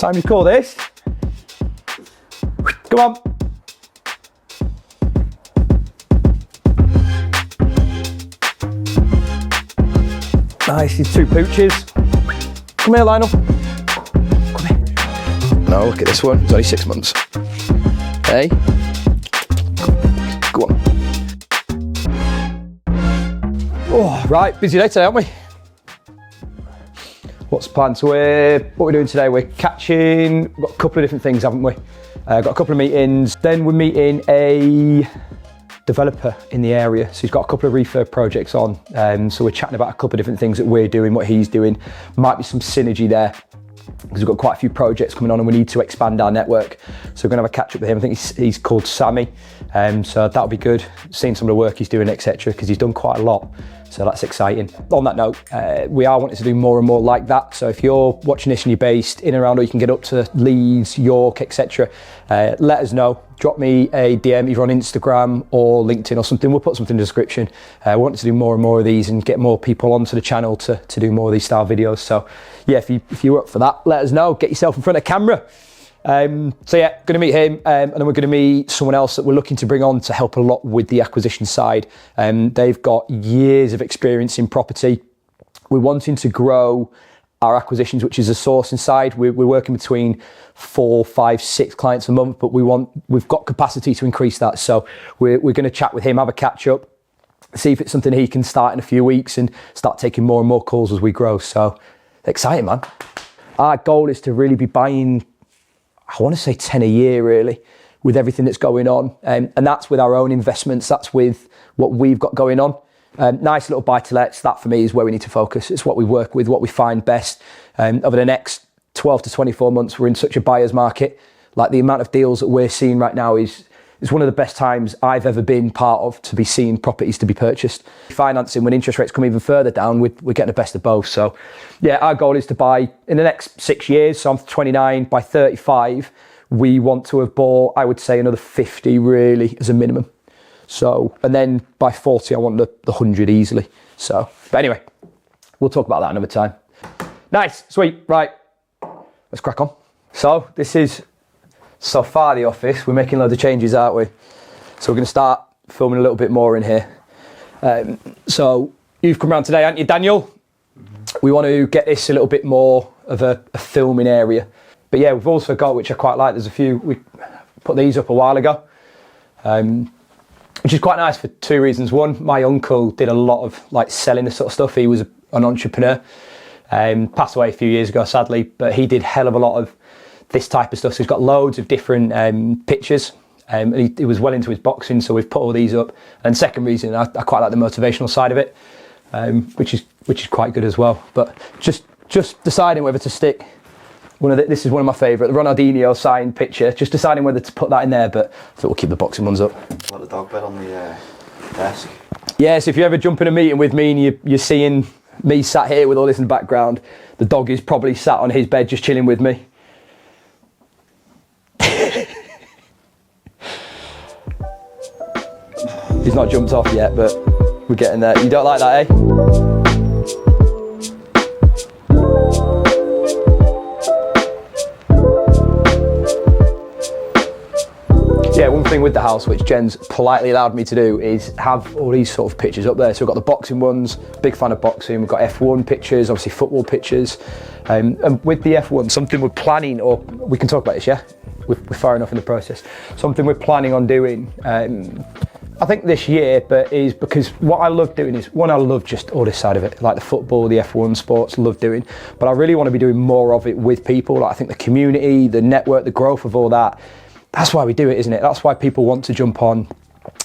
Time to call this. Come on. Nice, these two pooches. Come here, Lionel. Come here. No, look at this one. It's only 6 months. Hey. Go on. Oh, right, busy day today, aren't we? What's the plan? So what we're doing today, we're catching, we've got a couple of different things, haven't we? Got a couple of meetings. Then we're meeting a developer in the area. So he's got a couple of refurb projects on. So we're chatting about a couple of different things that we're doing, what he's doing. Might be some synergy there because we've got quite a few projects coming on and we need to expand our network. So we're gonna have a catch up with him. I think he's called Sammy. So that'll be good, seeing some of the work he's doing, etc. because he's done quite a lot. So that's exciting. On that note, we are wanting to do more and more like that. So if you're watching this and you're based in and around, or you can get up to Leeds, York, etc., let us know. Drop me a DM either on Instagram or LinkedIn or something. We'll put something in the description. We want to do more and more of these and get more people onto the channel to do more of these style videos. So yeah, if you're up for that, let us know. Get yourself in front of camera. So yeah, going to meet him and then we're going to meet someone else that we're looking to bring on to help a lot with the acquisition side. They've got years of experience in property. We're wanting to grow our acquisitions, which is the sourcing side. We're working between 4, 5, 6 clients a month, but we've got capacity to increase that. So we're going to chat with him, have a catch up, see if it's something he can start in a few weeks and start taking more and more calls as we grow. So exciting, man. Our goal is to really be buying, I want to say 10 a year really, with everything that's going on. And that's with our own investments. That's with what we've got going on. Nice little buy-to-lets. That for me is where we need to focus. It's what we work with, what we find best. Over the next 12 to 24 months, we're in such a buyer's market. Like the amount of deals that we're seeing right now is one of the best times I've ever been part of to be seeing properties to be purchased. Financing, when interest rates come even further down, we're getting the best of both. So yeah, our goal is to buy in the next 6 years. So I'm 29, by 35, we want to have bought, I would say, another 50 really as a minimum. So, and then by 40, I want the 100 easily. So, but anyway, we'll talk about that another time. Nice, sweet, right, let's crack on. So this is so far the office. We're making loads of changes, aren't we? So we're going to start filming a little bit more in here. So you've come around today, haven't you, Daniel? Mm-hmm. We want to get this a little bit more of a filming area. But yeah, we've also got, which I quite like, there's a few, we put these up a while ago. Which is quite nice for 2 reasons. One, my uncle did a lot of like selling this sort of stuff. He was an entrepreneur, passed away a few years ago, sadly, but he did hell of a lot of this type of stuff. So he's got loads of different pictures. And he was well into his boxing, so we've put all these up. And second reason, I quite like the motivational side of it, which is quite good as well. But just deciding whether to stick this is one of my favourite, the Ronaldinho signed picture. Just deciding whether to put that in there, but I thought we'll keep the boxing ones up. Like the dog bed on the desk. Yeah, so if you ever jump in a meeting with me and you're seeing me sat here with all this in the background, the dog is probably sat on his bed just chilling with me. He's not jumped off yet, but we're getting there. You don't like that, eh? Yeah, one thing with the house, which Jen's politely allowed me to do, is have all these sort of pictures up there. So we've got the boxing ones, big fan of boxing. We've got F1 pictures, obviously football pictures. And with the F1, something we're planning, or we can talk about this, yeah? We're far enough in the process. Something we're planning on doing, I think this year, but is because what I love doing is, one, I love just all this side of it, like the football, the F1 sports, love doing, but I really want to be doing more of it with people. Like I think the community, the network, the growth of all that, that's why we do it, isn't it? That's why people want to jump on,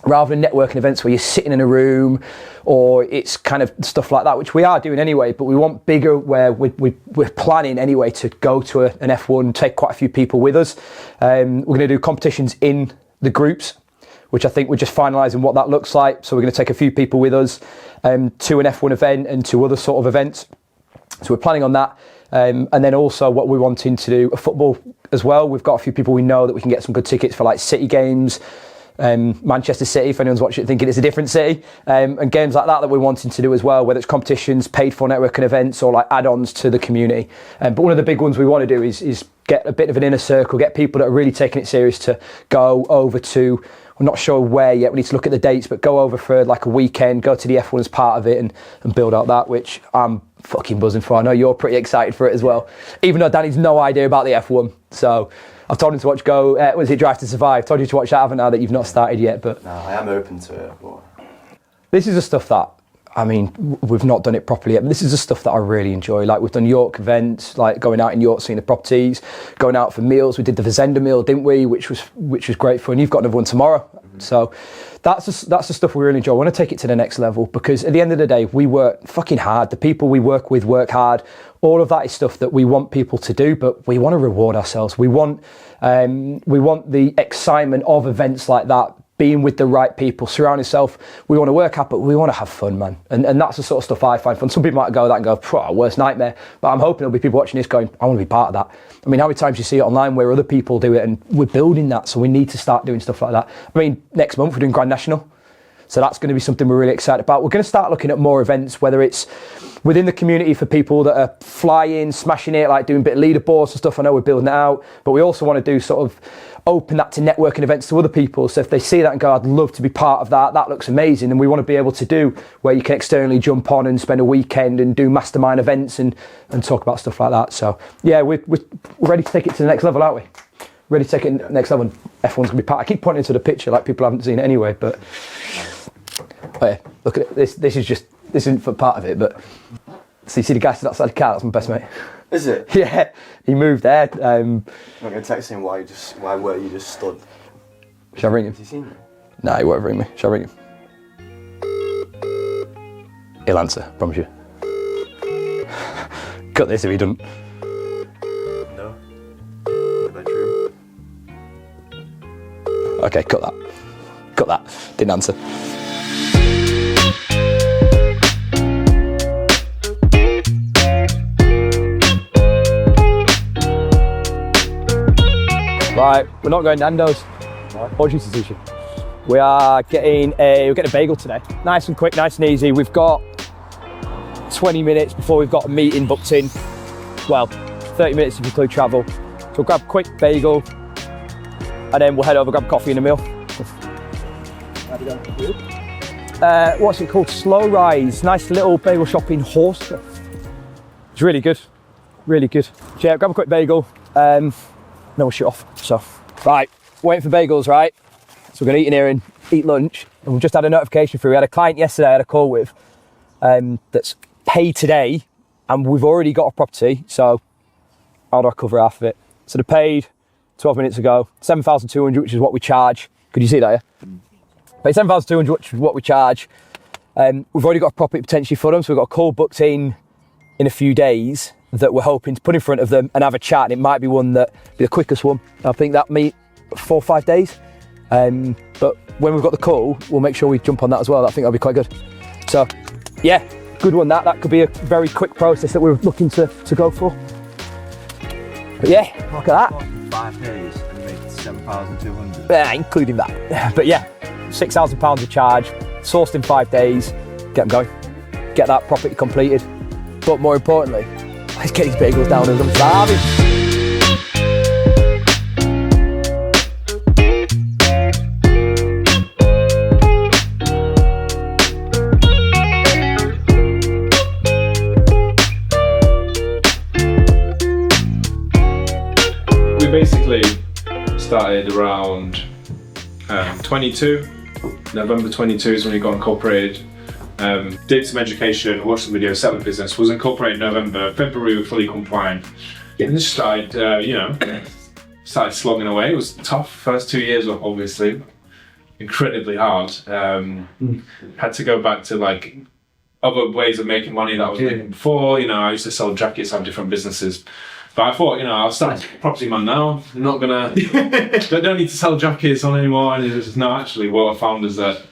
rather than networking events where you're sitting in a room or it's kind of stuff like that, which we are doing anyway, but we want bigger where we're planning anyway to go to an F1, take quite a few people with us. We're going to do competitions in the groups, which I think we're just finalising what that looks like. So we're going to take a few people with us to an F1 event and to other sort of events. So we're planning on that. And then also what we're wanting to do, a football as well. We've got a few people we know that we can get some good tickets for, like City games, Manchester City, if anyone's watching it thinking it's a different city, and games like that we're wanting to do as well, whether it's competitions, paid for networking events, or like add-ons to the community. But one of the big ones we want to do is get a bit of an inner circle, get people that are really taking it serious to go over to, we're not sure where yet, we need to look at the dates, but go over for like a weekend, go to the F1 as part of it and build out that, which I'm fucking buzzing for. I know you're pretty excited for it as well, even though Danny's no idea about the F1. So I've told him to watch was it Drive to Survive? Told you to watch that, haven't I, that you've not started yet, but... No, I am open to it, but... This is the stuff that, I mean, we've not done it properly yet, but this is the stuff that I really enjoy. Like, we've done York events, like going out in York, seeing the properties, going out for meals. We did the Fazenda meal, didn't we? Which was great fun. You've got another one tomorrow. Mm-hmm. So that's the stuff we really enjoy. I want to take it to the next level, because at the end of the day, we work fucking hard. The people we work with work hard. All of that is stuff that we want people to do, but we want to reward ourselves. We want the excitement of events like that, being with the right people, surround yourself. We want to work hard, but we want to have fun, man. And that's the sort of stuff I find fun. Some people might go that and go, worst nightmare. But I'm hoping there'll be people watching this going, I want to be part of that. I mean, how many times you see it online where other people do it, and we're building that, so we need to start doing stuff like that. I mean, next month we're doing Grand National. So that's going to be something we're really excited about. We're going to start looking at more events, whether it's within the community for people that are flying, smashing it, like doing a bit of leaderboards and stuff. I know we're building it out, but we also want to do sort of open that to networking events to other people. So if they see that and go, I'd love to be part of that, that looks amazing. And we want to be able to do where you can externally jump on and spend a weekend and do mastermind events and talk about stuff like that. So yeah, we're ready to take it to the next level, aren't we? Ready to take it to the next level. And F1's going to be part. I keep pointing to the picture like people haven't seen it anyway, but yeah, look at it. This isn't for part of it, but so you see the guy stood outside the car, that's my best mate. Is it? Yeah, he moved there. I'm going to text him why were you just stood. Shall I ring him? Has he seen you? No, he won't ring me. Shall I ring him? He'll answer, promise you. Cut this if he doesn't. No. In the bedroom. Okay, cut that. Cut that. Didn't answer. Right, we're not going Nando's or Juicy Sushi. We're getting a bagel today. Nice and quick, nice and easy. We've got 20 minutes before we've got a meeting booked in. Well, 30 minutes if you include travel. So we'll grab a quick bagel and then we'll head over, grab coffee and a meal. What's it called? Slow Rise. Nice little bagel shop in Horse. It's really good, really good. So yeah, grab a quick bagel. Then we'll shoot off. So, right, waiting for bagels, right? So we're gonna eat in here and eat lunch. And we've just had a notification through. We had a client yesterday I had a call with that's paid today, and we've already got a property. So how do I cover half of it? So they paid 12 minutes ago, 7,200, which is what we charge. Could you see that, yeah? Paid 7,200, which is what we charge. We've already got a property potentially for them, so we've got a call booked in a few days that we're hoping to put in front of them and have a chat, and it might be one that be the quickest one. I think that meet 4 or 5 days. But when we've got the call, we'll make sure we jump on that as well. I think that'll be quite good. So yeah, good one that could be a very quick process that we're looking to go for. But yeah, look at that. 5 days and made 7,200. Yeah, including that. But yeah, £6,000 a charge, sourced in 5 days, get them going. Get that property completed. But more importantly, let's get these bagels down as I'm starving. We basically started around 22. November 22 is when we got incorporated. Did some education, watched some videos, set up a business, was incorporated in November. February we were fully compliant. And just started, started slogging away. It was tough. First 2 years were obviously incredibly hard. Had to go back to like other ways of making money that I was making before. I used to sell jackets, have different businesses. But I thought, I'll start property man now. I'm not gonna, don't need to sell jackets on anymore. And it was no, actually what I found is that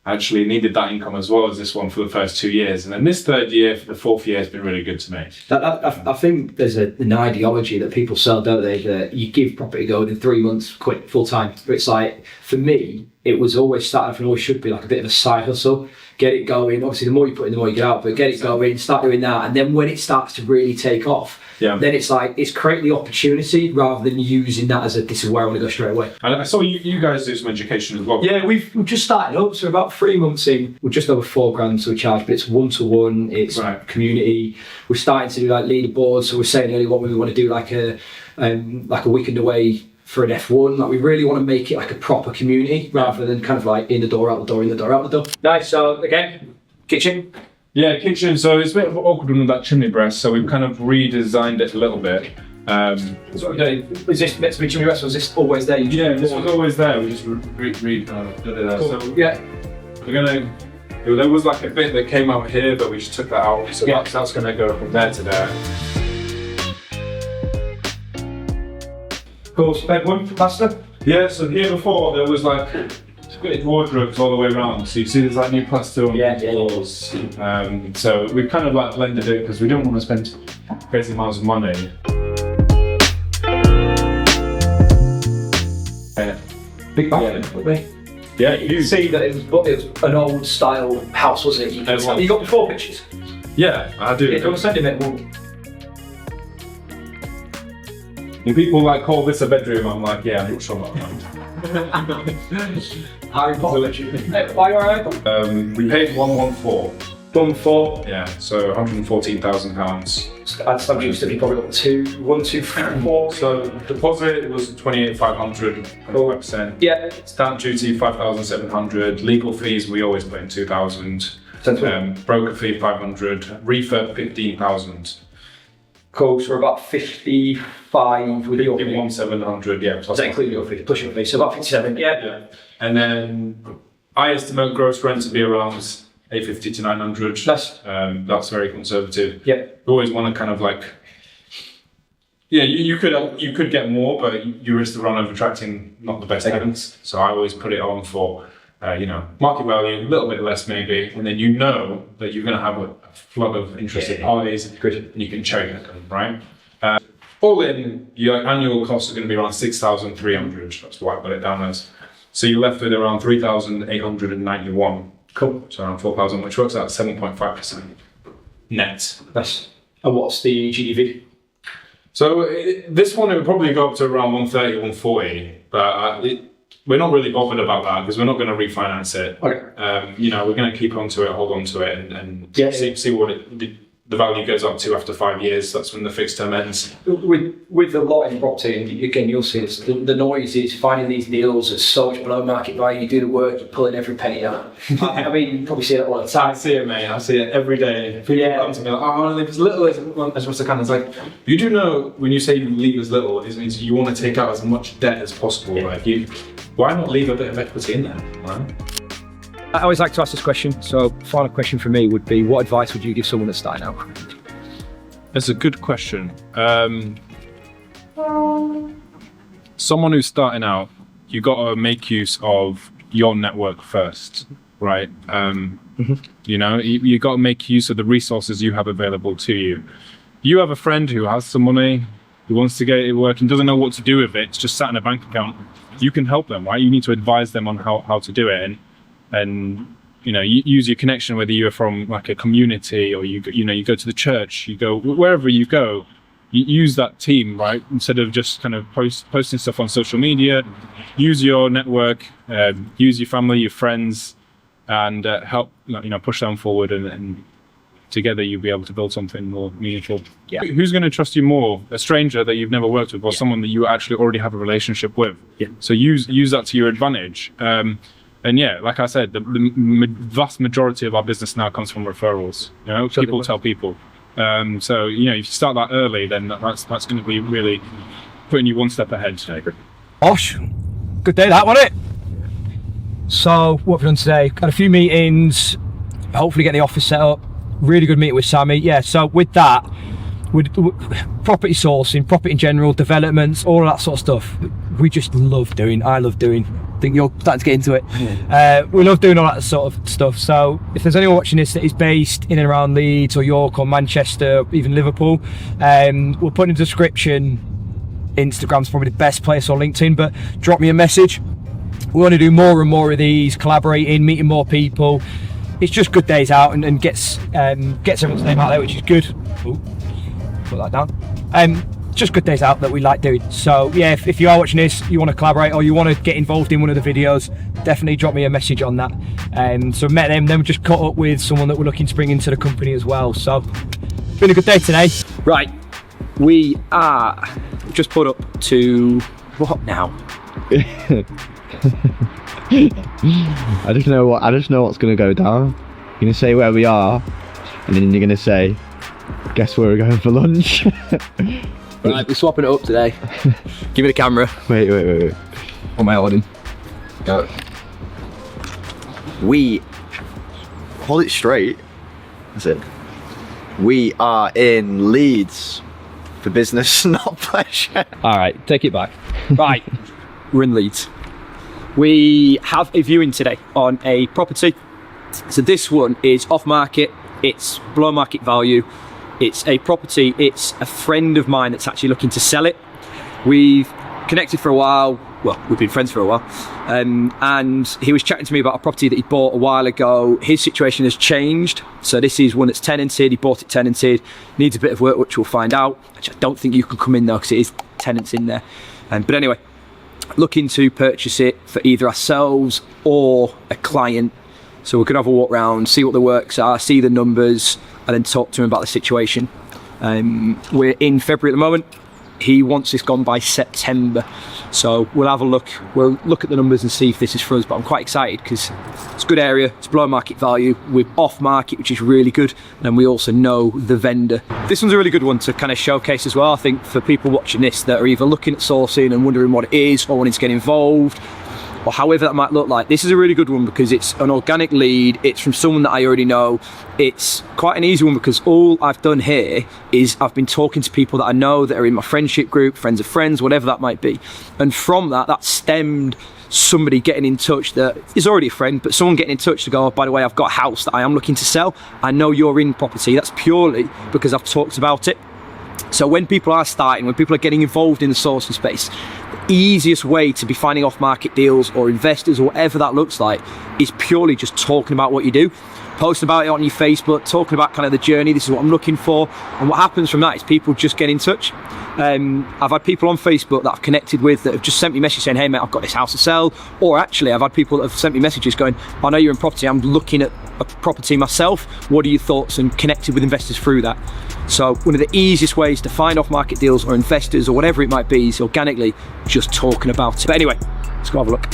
I actually needed that income as well as this one for the first 2 years. And then this third year, for the fourth year, has been really good to me. I think there's an ideology that people sell, don't they? That you give property go within 3 months, quit full time. But it's like, for me, it was always starting off and always should be like a bit of a side hustle. Get it going. Obviously, the more you put in, the more you get out. But get it going, start doing that, and then when it starts to really take off, then it's like it's creating the opportunity rather than using that as this is where I want to go straight away. And I saw you guys do some education as well. Yeah, we've just started up, so about 3 months in, we're just over £4,000 to a charge, but it's one-to-one, it's community. We're starting to do like leaderboards, so we're saying earlier what we want to do like a weekend away for an F1. Like we really want to make it like a proper community rather than kind of like in the door, out the door, in the door, out the door. Nice. So again, kitchen. Yeah, kitchen. So it's a bit awkward with that chimney breast, so we've kind of redesigned it a little bit. So is this meant to be chimney breast? Was this always there? This was always there. We just did it there. Cool. So we're gonna. There was like a bit that came out here, but we just took that out. So that's gonna go from there to there. Cool. Bedroom, master. Yeah. So here before there was like wardrobes all the way around. So you see there's like new plaster on the floors. So we've kind of like blended it because we don't want to spend crazy amounts of money. Big bathroom. Yeah, you can see that it was an old style house, wasn't it? You got before pictures? Yeah, I do. Yeah, do you want to send him it? When people like call this a bedroom, I'm like, yeah, I'm not sure about that. Harry Potter bedroom. Why alright? We paid 114. 114. Yeah, so £114,000. I'd stamp duty to be probably got 2,124. So deposit was 28,500, 25%. Yeah. Stamp duty 5,700. Legal fees we always put in 2,000. Broker fee 500. Refurb 15,000. Cool. So we're about 55 with your fee. 51,700. Yeah. Does that include your fee? Plus your fee. So about 57. Yeah. And then I estimate gross rent to be around 850 to 900. Nice. That's very conservative. Yeah. You always want to kind of like, you could get more, but you risk the run of attracting not the best tenants. So I always put it on for, market value, a little bit less maybe, and then you know that you're going to have a flood of interested parties, and you can cherry pick them, right? All in, your annual costs are going to be around 6,300. That's what I put it down as. So you're left with around 3,891. Cool. So around 4,000, which works out 7.5% net. Nice. And what's the GDV? So this one, it would probably go up to around 130, 140, but we're not really bothered about that because we're not going to refinance it. Okay. We're going to keep on to it, hold on to it, and see what the value goes up to after 5 years. That's when the fixed term ends. With the lot in property, and again, you'll see this, the noise is finding these deals at so much below market value. You do the work, you're pulling every penny out. I mean, you probably see it all the time. I see it, mate. I see it every day. People come to me like, I want to leave as little as I can. It's like, you do know when you say you leave as little, it means you want to take out as much debt as possible. Yeah. Like why not leave a bit of equity in there, right? I always like to ask this question, so final question for me would be, what advice would you give someone that's starting out? That's a good question. Someone who's starting out, you got to make use of your network first, right? You got to make use of the resources you have available to you. You have a friend who has some money, who wants to get it working, doesn't know what to do with it, it's just sat in a bank account. You can help them, right? You need to advise them on how to do it, and you use your connection, whether you're from like a community or you go to the church, you go wherever you go, you use that team, right? Instead of just kind of posting stuff on social media, use your network, use your family, your friends, and help push them forward, and together you'll be able to build something more meaningful. Yeah. Who's going to trust you more? A stranger that you've never worked with, or someone that you actually already have a relationship with? Yeah. So use that to your advantage. And like I said, the vast majority of our business now comes from referrals. People tell people. So if you start that early, then that's going to be really putting you one step ahead today. Osh, good day that, wasn't it? So what have we done today? Got a few meetings, hopefully get the office set up. Really good meeting with Sammy. Yeah, so with that, with property sourcing, property in general, developments, all of that sort of stuff, we just love doing. I love doing. I think you're starting to get into it. We love doing all that sort of stuff. So if there's anyone watching this that is based in and around Leeds or York or Manchester, even Liverpool, we'll put in the description. Instagram's probably the best place, or LinkedIn, but drop me a message. We want to do more and more of these, collaborating, meeting more people. It's just good days out and gets everyone's name out there, which is good. Ooh, put that down. Just good days out that we like doing. So yeah, if you are watching this, you want to collaborate or you want to get involved in one of the videos, definitely drop me a message on that. So met them, then we just caught up with someone that we're looking to bring into the company as well. So been a good day today. Right, we are just put up to what now? I just know what's gonna go down. You're gonna say where we are, and then you're gonna say, guess where we're going for lunch. Right, we're swapping it up today. Give me the camera. Wait. What am I holding? Go. We hold it straight. That's it. We are in Leeds for business, not pleasure. All right, take it back. Right, we're in Leeds. We have a viewing today on a property. So this one is off market. It's below market value. It's a property. It's a friend of mine that's actually looking to sell it. We've connected for a while. Well, we've been friends for a while. And he was chatting to me about a property that he bought a while ago. His situation has changed. So this is one that's tenanted. He bought it tenanted. Needs a bit of work, which we'll find out. Which I don't think you can come in though, because it is tenants in there. But anyway, looking to purchase it for either ourselves or a client. So we're going to have a walk around, see what the works are, see the numbers, and then talk to him about the situation. We're in February at the moment. He wants this gone by September. So we'll have a look. We'll look at the numbers and see if this is for us. But I'm quite excited because it's a good area. It's below market value. We're off market, which is really good. And we also know the vendor. This one's a really good one to kind of showcase as well. I think for people watching this that are either looking at sourcing and wondering what it is or wanting to get involved, or however that might look like. This is a really good one because it's an organic lead. It's from someone that I already know. It's quite an easy one because all I've done here is I've been talking to people that I know that are in my friendship group, friends of friends, whatever that might be. And from that stemmed somebody getting in touch that is already a friend, but someone getting in touch to go, oh, by the way, I've got a house that I am looking to sell. I know you're in property. That's purely because I've talked about it. So when people are starting, when people are getting involved in the sourcing space, the easiest way to be finding off-market deals or investors or whatever that looks like is purely just talking about what you do, posting about it on your Facebook, talking about kind of the journey, this is what I'm looking for. And what happens from that is people just get in touch. I've had people on Facebook that I've connected with that have just sent me messages saying, hey mate, I've got this house to sell. Or actually I've had people that have sent me messages going, I know you're in property, I'm looking at a property myself, what are your thoughts? And connected with investors through that. So one of the easiest ways to find off-market deals or investors or whatever it might be is organically just talking about it. But anyway, let's go have a look.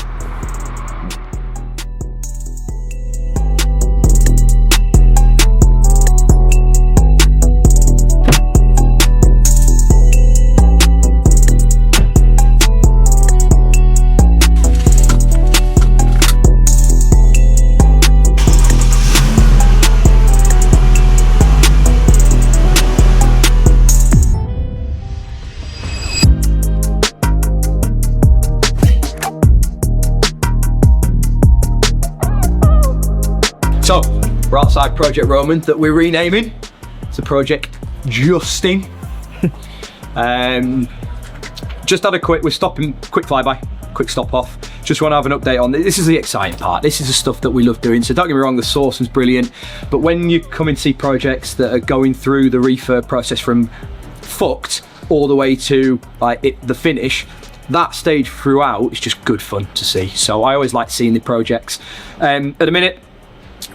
So, we're outside Project Roman that we're renaming. It's a Project Justin. Just had a quick flyby, quick stop off. Just want to have an update on this. This is the exciting part. This is the stuff that we love doing. So don't get me wrong, the sourcing's brilliant. But when you come and see projects that are going through the refurb process from fucked all the way to the finish, that stage throughout is just good fun to see. So I always like seeing the projects. At the minute,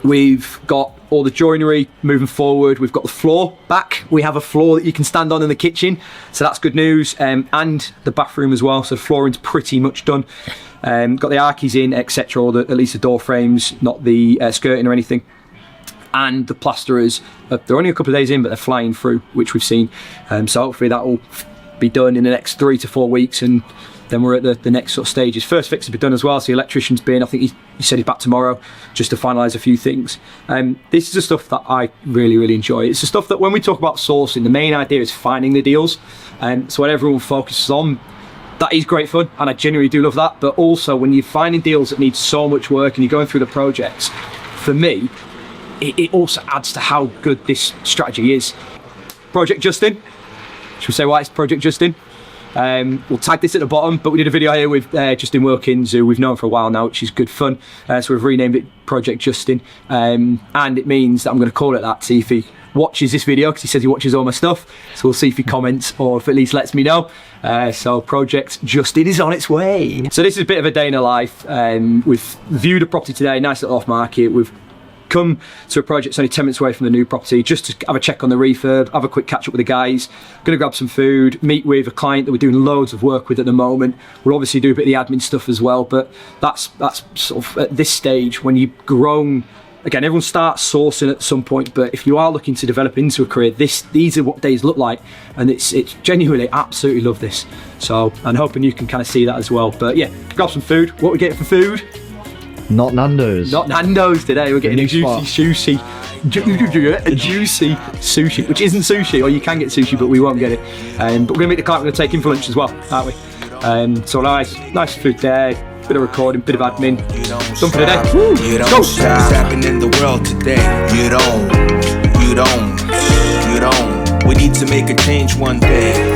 we've got all the joinery moving forward. We've got the floor back. We have a floor that you can stand on in the kitchen. So that's good news. And the bathroom as well. So the flooring's pretty much done. Got the archies in, etc. Or at least the door frames, not the skirting or anything. And the plasterers, they're only a couple of days in, but they're flying through, which we've seen. So hopefully that will be done in the next 3 to 4 weeks. And then we're at the next sort of stages. First fix will be done as well. So the electrician's been, I think he said he's back tomorrow just to finalise a few things. This is the stuff that I really, really enjoy. It's the stuff that when we talk about sourcing, the main idea is finding the deals. So what everyone focuses on, that is great fun. And I genuinely do love that. But also when you're finding deals that need so much work and you're going through the projects, for me, it also adds to how good this strategy is. Project Justin. Should we say why it's Project Justin? We'll tag this at the bottom, but we did a video here with Justin Wilkins, who we've known for a while now, which is good fun. So we've renamed it Project Justin, and it means that I'm going to call it that, see if he watches this video, because he says he watches all my stuff. So we'll see if he comments, or if at least lets me know. So Project Justin is on its way. So this is a bit of a day in the life. We've viewed a property today, nice little off market. We've come to a project that's only 10 minutes away from the new property, just to have a check on the refurb, have a quick catch up with the guys, gonna grab some food, meet with a client that we're doing loads of work with at the moment. We'll obviously do a bit of the admin stuff as well, but that's sort of at this stage when you've grown. Again, everyone starts sourcing at some point, but if you are looking to develop into a career, these are what days look like, and it's genuinely absolutely love this. So I'm hoping you can kind of see that as well. But yeah, grab some food. What we getting for food? Not Nando's. Not Nando's today. We're getting a juicy sushi, which isn't sushi, or you can get sushi, but we won't get it. But we're gonna meet the client. We're gonna take him for lunch as well, aren't we? So nice food there. Bit of recording, bit of admin. Done for the day. You don't stop. What's happening in the world today? You don't. We need to make a change one day.